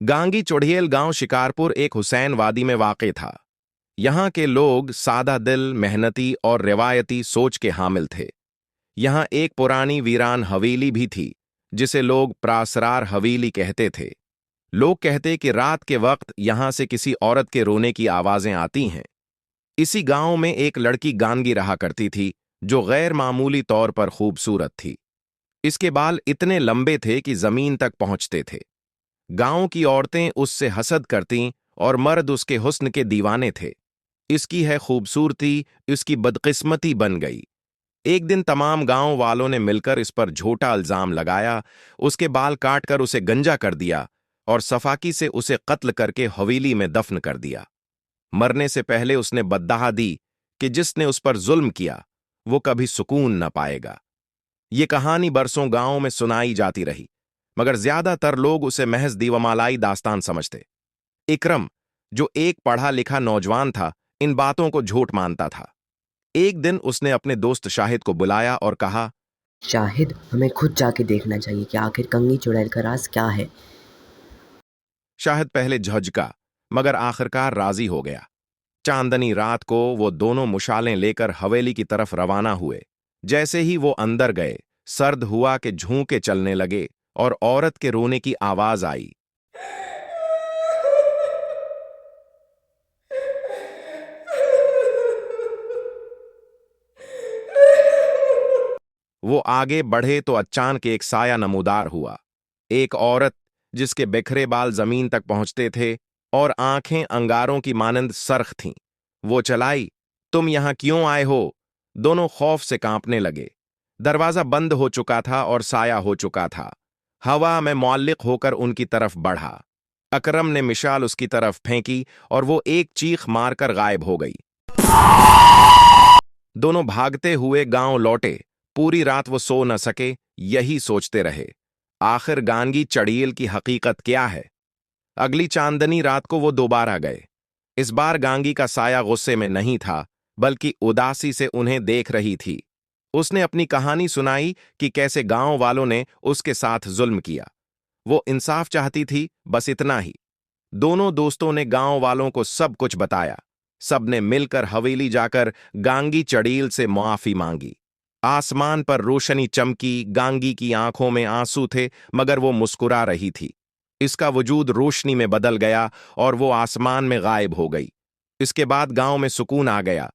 गांगी चुड़ैल गांव शिकारपुर एक हुसैन वादी में वाक़ था। यहाँ के लोग सादा दिल, मेहनती और रिवायती सोच के हामिल थे। यहाँ एक पुरानी वीरान हवेली भी थी, जिसे लोग प्रासरार हवेली कहते थे। लोग कहते कि रात के वक्त यहाँ से किसी औरत के रोने की आवाजें आती हैं। इसी गांव में एक लड़की गांगी रहा करती थी, जो गैर मामूली तौर पर खूबसूरत थी। इसके बाल इतने लंबे थे कि जमीन तक पहुंचते थे। गांव की औरतें उससे हसद करतीं और मर्द उसके हुस्न के दीवाने थे। इसकी है खूबसूरती, इसकी बदकिस्मती बन गई। एक दिन तमाम गांव वालों ने मिलकर इस पर झूठा इल्जाम लगाया, उसके बाल काटकर उसे गंजा कर दिया और सफाकी से उसे कत्ल करके हवेली में दफन कर दिया। मरने से पहले उसने बद्दुआ दी कि जिसने उस पर जुल्म किया वो कभी सुकून न पाएगा। ये कहानी बरसों गांव में सुनाई जाती रही, मगर ज्यादातर लोग उसे महज दीवामालाई दास्तान समझते। इकरम, जो एक पढ़ा लिखा नौजवान था, इन बातों को झूठ मानता था। एक दिन उसने अपने दोस्त शाहिद को बुलाया और कहा, शाहिद, हमें खुद जाके देखना चाहिए कि आखिर कंगी चुड़ैल का राज क्या है। शाहिद पहले झिझका, मगर आखिरकार राजी हो गया। चांदनी रात को वो दोनों मुशालें लेकर हवेली की तरफ रवाना हुए। जैसे ही वो अंदर गए, सर्द हुआ के झोंके चलने लगे और औरत के रोने की आवाज आई। वो आगे बढ़े तो अचानक एक साया नमूदार हुआ। एक औरत, जिसके बिखरे बाल जमीन तक पहुंचते थे और आंखें अंगारों की मानंद सरख थीं। वो चलाई, तुम यहां क्यों आए हो? दोनों खौफ से कांपने लगे। दरवाजा बंद हो चुका था और साया हो चुका था। हवा में मुअल्लिक होकर उनकी तरफ बढ़ा। अकरम ने मिशाल उसकी तरफ फेंकी और वो एक चीख मारकर गायब हो गई। दोनों भागते हुए गांव लौटे। पूरी रात वो सो न सके, यही सोचते रहे, आखिर गांगी चड़ैल की हकीकत क्या है। अगली चांदनी रात को वो दोबारा गए। इस बार गांगी का साया गुस्से में नहीं था, बल्कि उदासी से उन्हें देख रही थी। उसने अपनी कहानी सुनाई कि कैसे गांव वालों ने उसके साथ जुल्म किया। वो इंसाफ चाहती थी, बस इतना ही। दोनों दोस्तों ने गांव वालों को सब कुछ बताया। सबने मिलकर हवेली जाकर गांगी चड़ैल से मुआफी मांगी। आसमान पर रोशनी चमकी, गांगी की आंखों में आंसू थे, मगर वो मुस्कुरा रही थी। इसका वजूद रोशनी में बदल गया और वो आसमान में गायब हो गई। इसके बाद गांव में सुकून आ गया।